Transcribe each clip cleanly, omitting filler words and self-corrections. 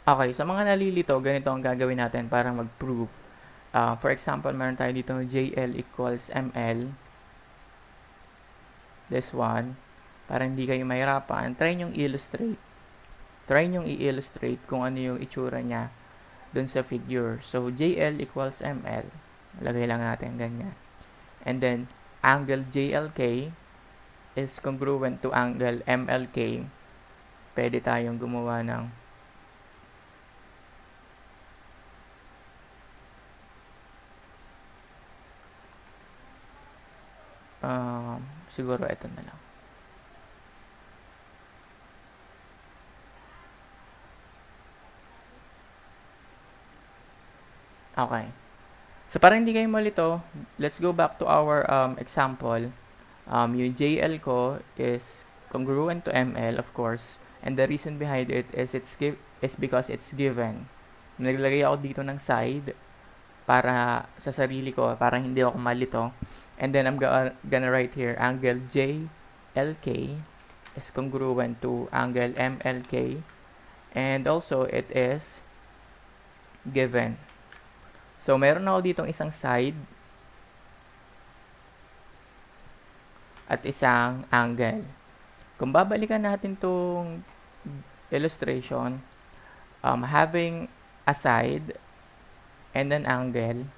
Okay, sa mga nalilito, ganito ang gagawin natin para mag-prove. For example, meron tayo dito JL equals ML. This one. Para hindi kayo mahirapan, try nyong illustrate. Try nyong i-illustrate kung ano yung itsura niya dun sa figure. So, JL equals ML. Lagay lang natin ganyan. And then, angle JLK is congruent to angle MLK. Pwede tayong gumawa ng siguro ito na lang. Okay. So, para hindi kayo malito, let's go back to our example. Yung JL ko is congruent to ML, of course. And the reason behind it is is because it's given. Naglagay ako dito ng side para sa sarili ko, para hindi ako malito. And then I'm gonna write here, angle JLK is congruent to angle MLK. And also, it is given. So, meron ako ditong isang side at isang angle. Kung babalikan natin tong illustration, having a side and an angle,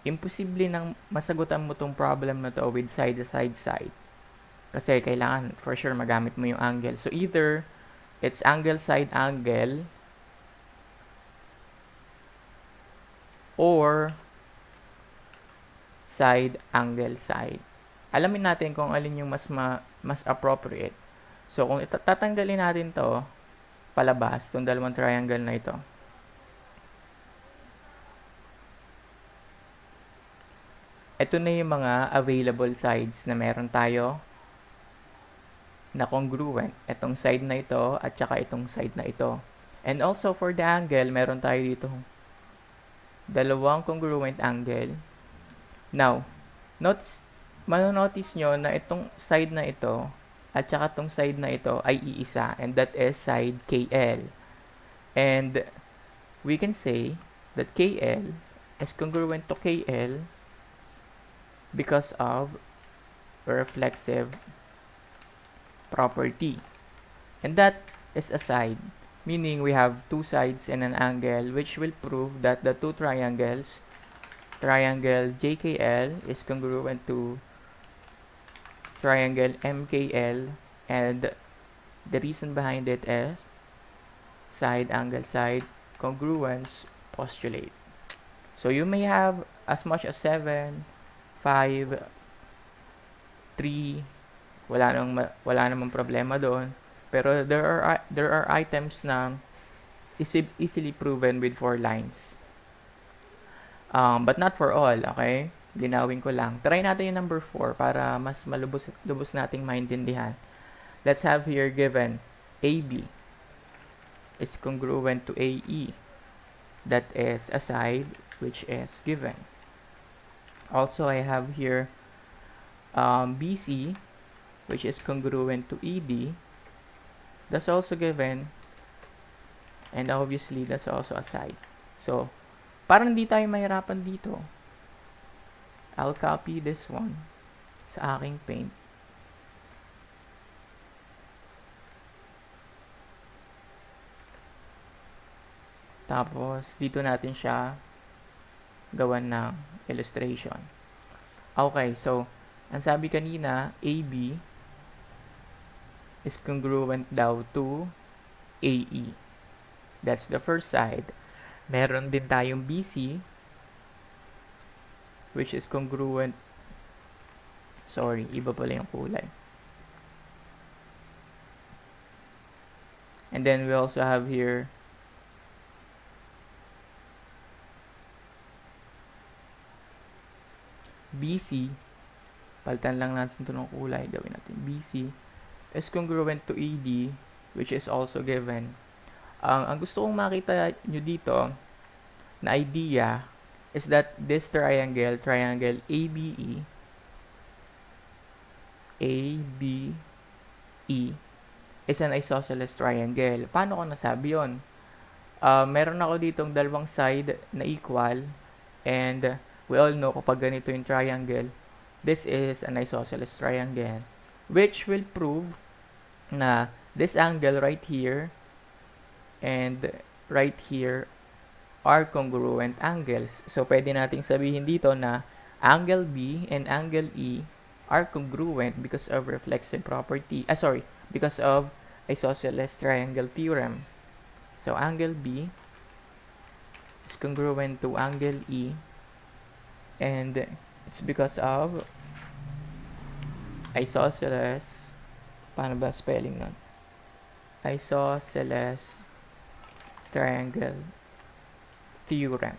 imposible nang masagutan mo tong problem na to with side to side. Kasi kailangan for sure magamit mo yung angle. So either it's angle side angle or side angle side. Alamin natin kung alin yung mas appropriate. So kung tatanggalin natin to palabas, itong dalawang triangle na ito. Ito na yung mga available sides na meron tayo na congruent. Itong side na ito at saka itong side na ito. And also for the angle, meron tayo dito dalawang congruent angle. Now, manonotice nyo na itong side na ito at saka itong side na ito ay iisa, and that is side KL. And we can say that KL is congruent to KL because of reflexive property. And that is a side, meaning we have two sides and an angle, which will prove that the two triangles, triangle JKL is congruent to triangle MKL, and the reason behind it is side angle side congruence postulate. So you may have as much as 7, 5, 3, wala namang problema doon. Pero there are items na easily proven with 4 lines. But not for all, okay? Linawin ko lang. Try natin yung number 4 para mas malubos nating maintindihan. Let's have here given AB is congruent to AE. That is a side which is given. Also, I have here BC, which is congruent to ED. That's also given. And obviously, that's also a side. So, parang hindi tayo mahirapan dito. I'll copy this one sa aking paint. Tapos, dito natin siya gawan ng illustration. Okay, so, ang sabi kanina, AB is congruent daw to AE. That's the first side. Meron din tayong BC, which is congruent, iba pala yung kulay. And then we also have here BC, palitan lang natin ito ng kulay, gawin natin BC, is congruent to ED, which is also given. Ang gusto kong makita nyo dito na idea is that this triangle ABE, is an isosceles triangle. Paano ko nasabi yon? Meron ako ditong dalawang side na equal, and we all know kapag ganito yung triangle, this is an isosceles triangle, which will prove na this angle right here and right here are congruent angles. So, pwede nating sabihin dito na angle B and angle E are congruent because of reflexive property. Because of isosceles triangle theorem. So, angle B is congruent to angle E, and it's because of isosceles, paano ba spelling nun? Isosceles triangle theorem.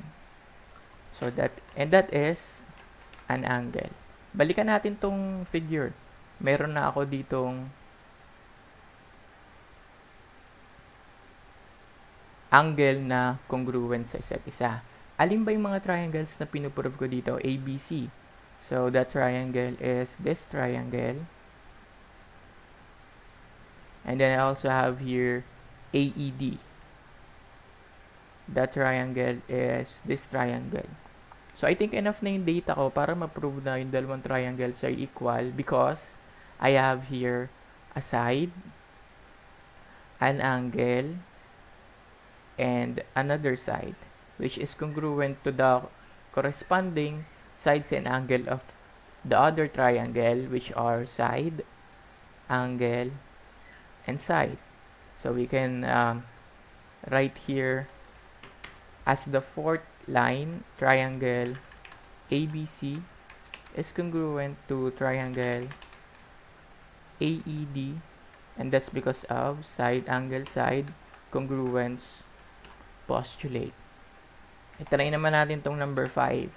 So, that is an angle. Balikan natin tong figure. Meron na ako ditong angle na congruent sa isa't isa. Alin ba yung mga triangles na pinuprove ko dito? ABC. So, that triangle is this triangle. And then I also have here AED. That triangle is this triangle. So, I think enough na yung data ko para ma-prove na yung dalawang triangles are equal because I have here a side, an angle, and another side, which is congruent to the corresponding sides and angle of the other triangle, which are side, angle, and side. So we can write here as the fourth line, triangle ABC is congruent to triangle AED, and that's because of side, angle, side congruence postulate. I-try naman natin tong number 5.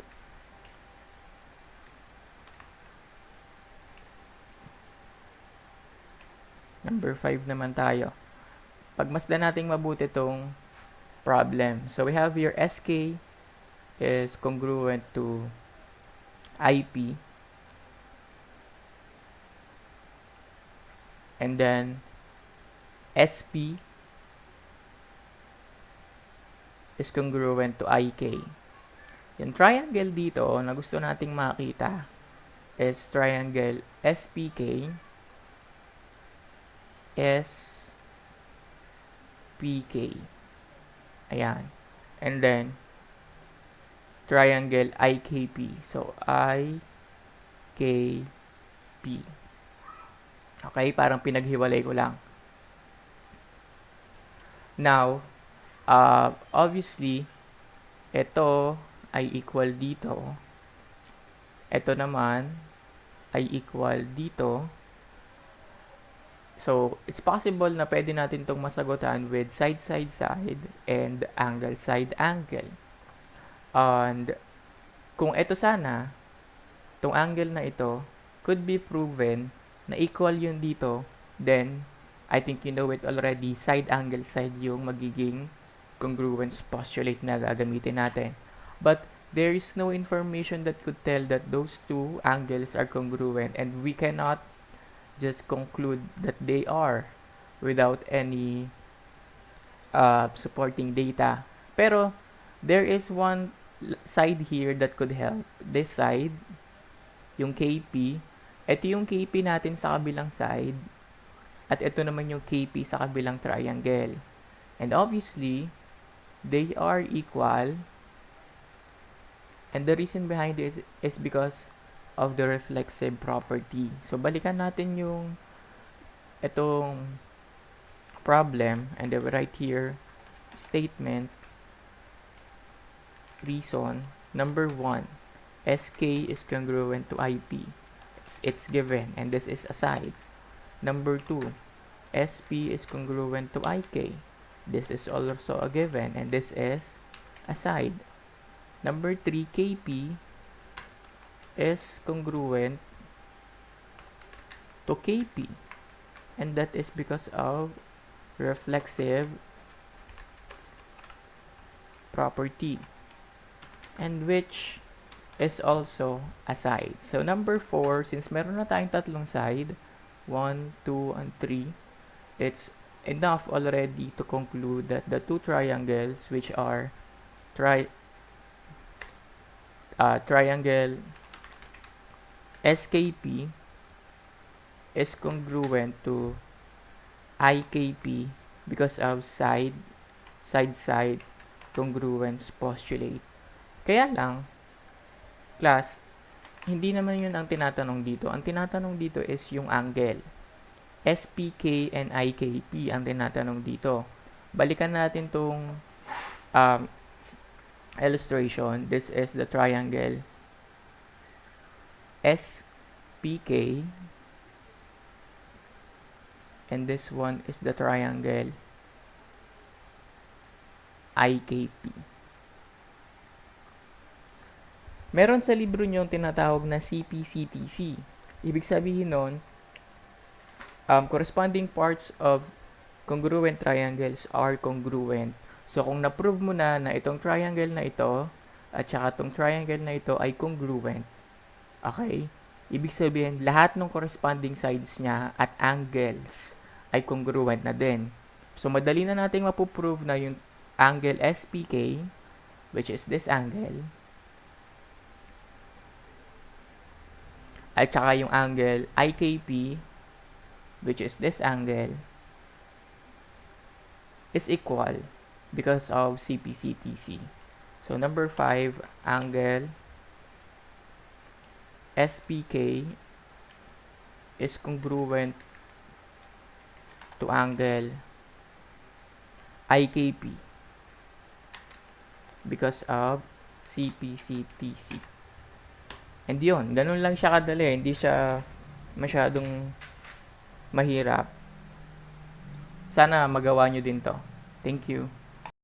Number 5 naman tayo. Pagmasdan natin mabuti tong problem. So, we have here SK is congruent to IP. And then, SP is congruent to IK. Yung triangle dito na gusto nating makita is triangle SPK, SPK. Ayan. And then, triangle IKP. So, IKP. Okay? Parang pinaghiwalay ko lang. Now, obviously, ito ay equal dito. Ito naman ay equal dito. So, it's possible na pwede natin itong masagutan with side, side, side, and angle, side, angle. And, kung ito sana, itong angle na ito, could be proven na equal yun dito, then, I think you know it already, side, angle, side yung magiging congruence postulate na gagamitin natin. But, there is no information that could tell that those two angles are congruent, and we cannot just conclude that they are without any supporting data. Pero, there is one side here that could help. This side, yung KP, ito yung KP natin sa kabilang side, at ito naman yung KP sa kabilang triangle. And obviously, they are equal, and the reason behind this is because of the reflexive property. So, balikan natin yung itong problem, and then we write here statement, reason, number 1, SK is congruent to IP. It's given, and this is a side. Number 2, SP is congruent to IK. This is also a given, and this is a side. Number 3, KP is congruent to KP, and that is because of reflexive property, and which is also a side. So, number 4, since meron na tayong tatlong side, 1, 2, and 3, it's enough already to conclude that the two triangles, which are triangle SKP is congruent to IKP because of side-side congruence postulate. Kaya lang, class, hindi naman yun ang tinatanong dito. Ang tinatanong dito is yung angle. SPK and IKP ang tinatanong dito. Balikan natin tong illustration. This is the triangle SPK and this one is the triangle IKP. Meron sa libro nyo tinatawag na CP-CTC. Ibig sabihin nun, corresponding parts of congruent triangles are congruent. So, kung na-prove mo na itong triangle na ito at saka itong triangle na ito ay congruent, okay? Ibig sabihin, lahat ng corresponding sides niya at angles ay congruent na din. So, madali na nating mapuprove na yung angle SPK, which is this angle, at saka yung angle IKP, which is this angle, is equal because of CP-CTC. So, number 5, angle SPK is congruent to angle IKP because of CP-CTC. And yun, ganun lang siya kadali. Hindi siya masyadong mahirap. Sana magawa nyo din to. Thank you.